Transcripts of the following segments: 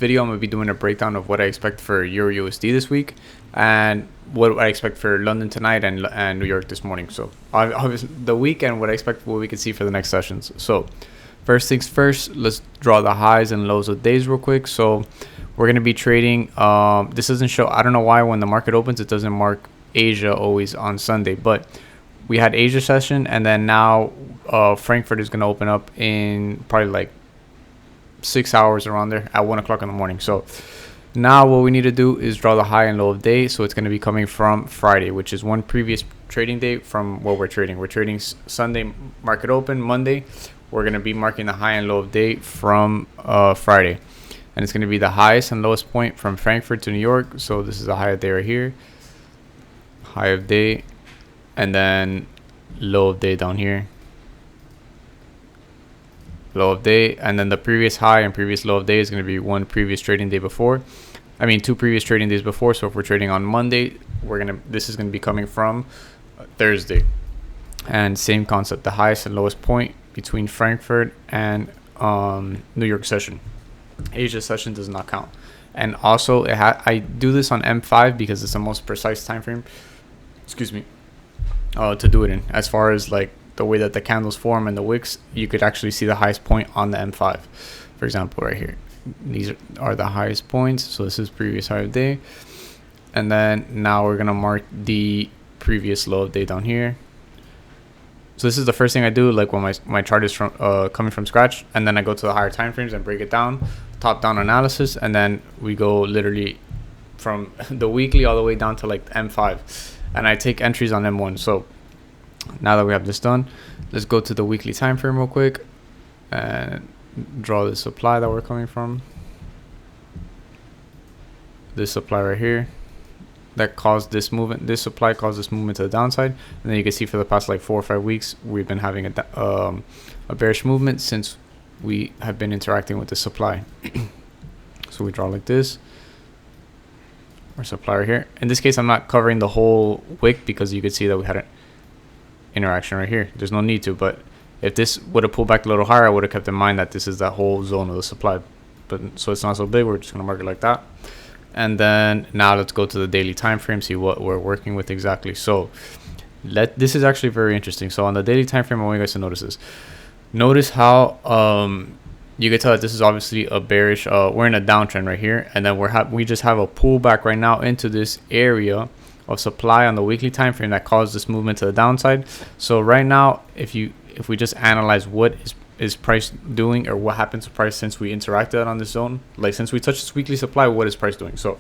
video, I'm going to be doing a breakdown of what I expect for EURUSD this week and what I expect for London tonight and New York this morning. So obviously the week and what I expect, what we can see for the next sessions. So first things first, let's draw the highs and lows of days real quick. So we're going to be trading. This doesn't show, I don't know why when the market opens, it doesn't mark Asia always on Sunday, but we had Asia session, and then now Frankfurt is going to open up in probably like 6 hours around there at 1 o'clock in the morning. So now what we need to do is draw the high and low of day. So it's going to be coming from Friday, which is one previous trading day from what we're trading. We're trading Sunday market open. Monday we're going to be marking the high and low of day from Friday, and it's going to be the highest and lowest point from Frankfurt to New York. So this is a high of day right here, high of day, and then low of day down here, low of day, and then the previous high and previous low of day is going to be one previous trading day before. I mean, two previous trading days before. So if we're trading on Monday, this is going to be coming from Thursday. And same concept, the highest and lowest point between Frankfurt and New York session. Asia session does not count. And also I do this on M5 because it's the most precise time frame, excuse me, to do it in. As far as like the way that the candles form and the wicks, you could actually see the highest point on the M5. For example, right here, these are the highest points. So this is previous high of day, and then now we're gonna mark the previous low of day down here. So this is the first thing I do, like when my chart is from coming from scratch, and then I go to the higher time frames and break it down, top down analysis, and then we go literally from the weekly all the way down to like M5, and I take entries on M1. So now that we have this done, let's go to the weekly time frame real quick and draw the supply that we're coming from. This supply right here that caused this movement, this supply caused this movement to the downside, and then you can see for the past like 4 or 5 weeks we've been having a bearish movement since we have been interacting with the supply. So we draw like this, our supply right here. In this case, I'm not covering the whole wick because you could see that we had an interaction right here. There's no need to, but if this would have pulled back a little higher, I would have kept in mind that this is that whole zone of the supply. But so it's not so big, we're just going to mark it like that. And then now let's go to the daily time frame, see what we're working with exactly. So this is actually very interesting. So on the daily time frame, I want you guys to notice this. Notice how you can tell that this is obviously a bearish, we're in a downtrend right here, and then we just have a pullback right now into this area of supply on the weekly time frame that caused this movement to the downside. So right now, if we just analyze what is price doing, or what happened to price since we interacted on this zone, like since we touched this weekly supply, what is price doing? So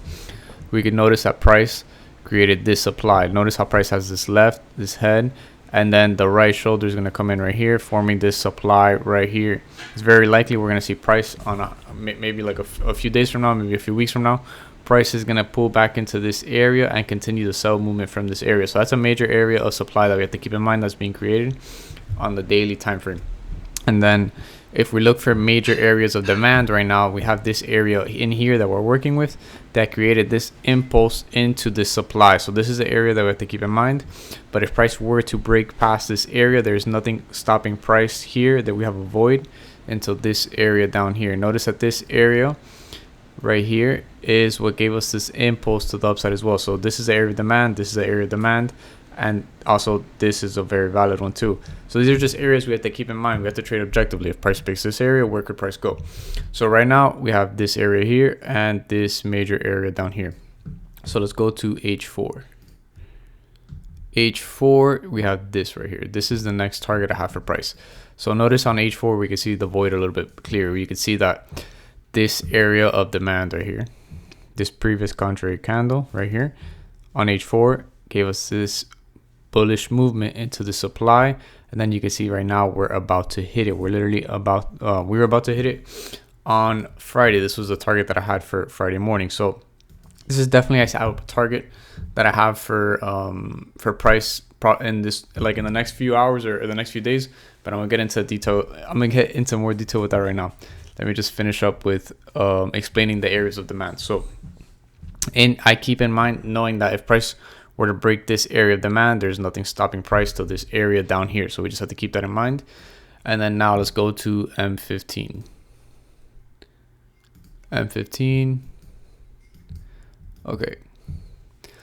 we can notice that price created this supply. Notice how price has this head, and then the right shoulder is going to come in right here, forming this supply right here. It's very likely we're going to see price on maybe like a few days from now, maybe a few weeks from now, price is going to pull back into this area and continue the sell movement from this area. So that's a major area of supply that we have to keep in mind that's being created on the daily time frame. And then if we look for major areas of demand right now, we have this area in here that we're working with that created this impulse into this supply. So this is the area that we have to keep in mind. But if price were to break past this area, there's nothing stopping price here, that we have a void until this area down here. Notice that this area right here is what gave us this impulse to the upside as well. So this is the area of demand, this is the area of demand, and also this is a very valid one too. So these are just areas we have to keep in mind. We have to trade objectively. If price breaks this area, where could price go? So right now we have this area here and this major area down here. So let's go to H4. H4, we have this right here. This is the next target I have for price. So notice on H4 we can see the void a little bit clearer. You can see that this area of demand right here, this previous contrary candle right here on H4 gave us this bullish movement into the supply, and then you can see right now we're about to hit it. We're literally about we were about to hit it on Friday. This was the target that I had for Friday morning. So this is definitely a target that I have for price in this, like in the next few hours or the next few days. But I'm gonna get into detail. I'm gonna get into more detail with that right now. Let me just finish up with explaining the areas of demand. So I keep in mind knowing that if price were to break this area of demand, there's nothing stopping price to this area down here. So we just have to keep that in mind. And then now let's go to M15. M15. Okay.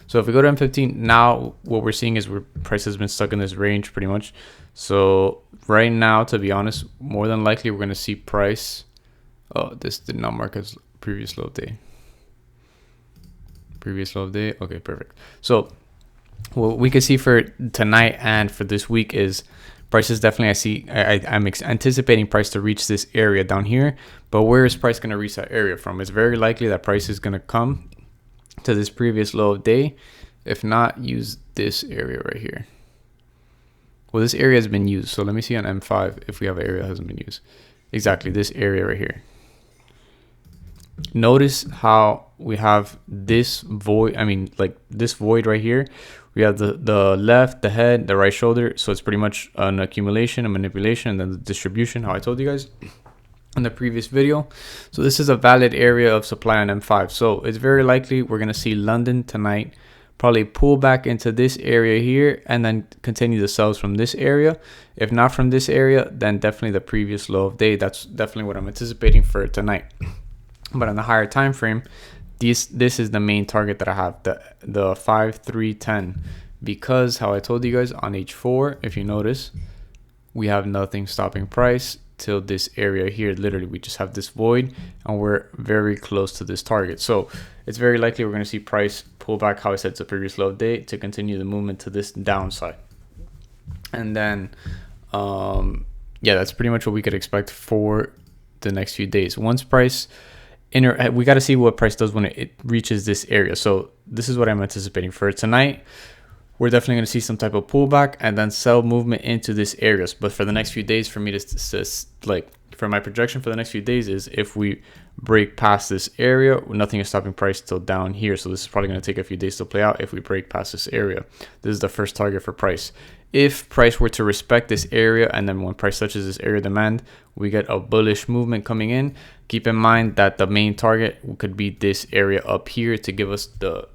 So if we go to M15, now what we're seeing is price has been stuck in this range pretty much. So right now, to be honest, more than likely we're going to see price. Oh, this did not mark as previous low day. Previous low day. Okay, perfect. So what we can see for tonight and for this week is prices definitely, I'm anticipating price to reach this area down here. But where is price going to reach that area from? It's very likely that price is going to come to this previous low of day. If not, use this area right here. Well, this area has been used. So let me see on M5 if we have an area that hasn't been used. Exactly, this area right here. Notice how we have this void, like this void right here. We have the left, the head, the right shoulder. So it's pretty much an accumulation, a manipulation, and then the distribution, how I told you guys in the previous video. So this is a valid area of supply on M5. So it's very likely we're going to see London tonight probably pull back into this area here and then continue the sells from this area. If not from this area, then definitely the previous low of day. That's definitely what I'm anticipating for tonight. But on the higher time frame, this is the main target that I have, the 5-3-10, because how I told you guys on H4, if you notice, we have nothing stopping price till this area here. Literally, we just have this void and we're very close to this target. So it's very likely we're going to see price pull back, how I said, to previous low day to continue the movement to this downside. And then yeah, that's pretty much what we could expect for the next few days. Once price we got to see what price does when it reaches this area. So this is what I'm anticipating for tonight. We're definitely going to see some type of pullback and then sell movement into this areas. But for the next few days, for me to like, for my projection for the next few days is if we break past this area, nothing is stopping price till down here. So this is probably going to take a few days to play out if we break past this area. This is the first target for price. If price were to respect this area and then when price touches this area demand, we get a bullish movement coming in. Keep in mind that the main target could be this area up here to give us the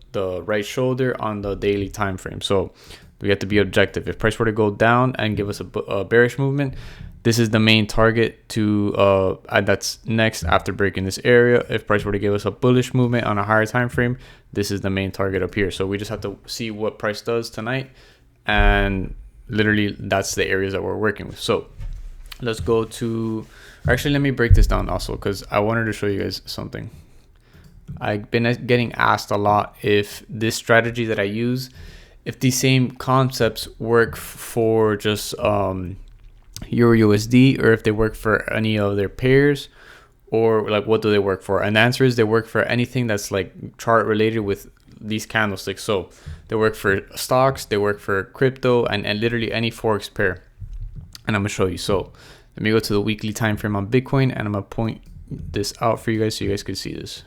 right shoulder on the daily time frame. So we have to be objective. If price were to go down and give us a bearish movement, this is the main target to that's next after breaking this area. If price were to give us a bullish movement on a higher time frame, this is the main target up here. So we just have to see what price does tonight, and literally that's the areas that we're working with. So let's go to, actually let me break this down also because I wanted to show you guys something. I've been getting asked a lot if this strategy that I use, if these same concepts work for just EURUSD or if they work for any of their pairs, or like what do they work for? And the answer is they work for anything that's like chart related with these candlesticks. So they work for stocks, they work for crypto, and literally any forex pair. And I'm gonna show you. So let me go to the weekly time frame on Bitcoin and I'm gonna point this out for you guys so you guys can see this.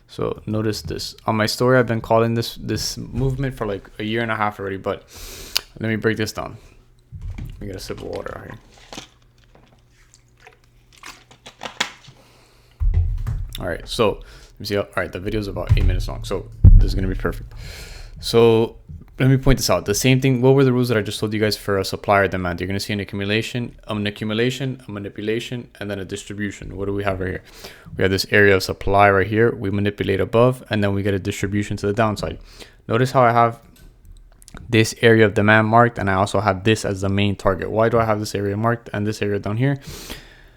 So notice this on my story. I've been calling this movement for like a year and a half already, but let me break this down. Let me get a sip of water out here. All right, so let me see. All right, the video is about 8 minutes long, so this is gonna be perfect. So let me point this out. The same thing. What were the rules that I just told you guys for a supply or demand? You're gonna see an accumulation, a manipulation, and then a distribution. What do we have right here? We have this area of supply right here. We manipulate above, and then we get a distribution to the downside. Notice how I have this area of demand marked, and I also have this as the main target. Why do I have this area marked and this area down here?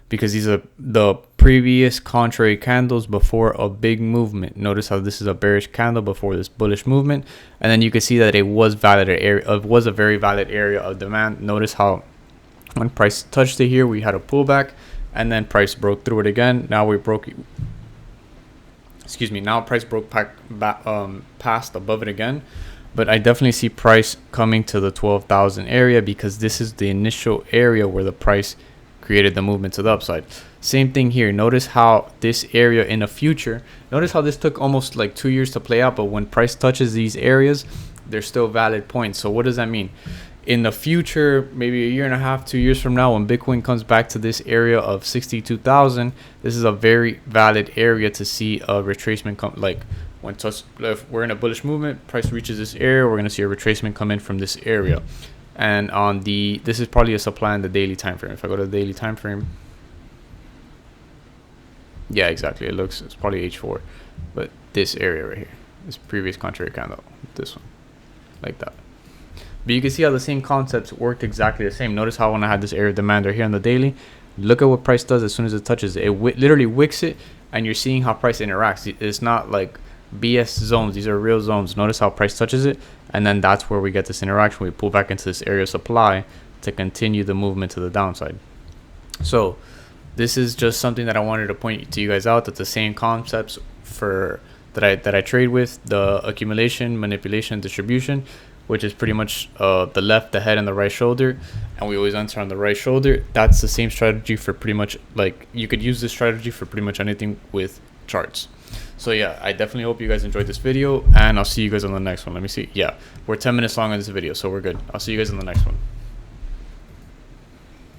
Because these are the previous contrary candles before a big movement. Notice how this is a bearish candle before this bullish movement, and then you can see that it was valid area. It was a very valid area of demand. Notice how when price touched it here, we had a pullback, and then price broke through it again. Now we broke. Excuse me. Now price broke past above it again. But I definitely see price coming to the 12,000 area because this is the initial area where the price created the movement to the upside. Same thing here. Notice how this area in the future, notice how this took almost like 2 years to play out, but when price touches these areas, they're still valid points. So what does that mean? In the future, maybe a year and a half, 2 years from now, when Bitcoin comes back to this area of 62,000, this is a very valid area to see a retracement come. Like when if we're in a bullish movement, price reaches this area, we're going to see a retracement come in from this area. And on this is probably a supply in the daily time frame. If I go to the daily time frame, Yeah, exactly. It's probably H4, but this area right here, this previous contrary candle, this one, like that. But you can see how the same concepts worked exactly the same. Notice how when I had this area of demand right here on the daily, look at what price does as soon as it touches it. It literally wicks it, and you're seeing how price interacts. It's not like BS zones. These are real zones. Notice how price touches it, and then that's where we get this interaction. We pull back into this area of supply to continue the movement to the downside. So this is just something that I wanted to point to you guys out, that the same concepts for that I trade with, the accumulation, manipulation, distribution, which is pretty much the left, the head, and the right shoulder, and we always enter on the right shoulder. That's the same strategy for pretty much, like, you could use this strategy for pretty much anything with charts. So yeah, I definitely hope you guys enjoyed this video, and I'll see you guys on the next one. Let me see. Yeah, we're 10 minutes long on this video, so we're good. I'll see you guys in the next one.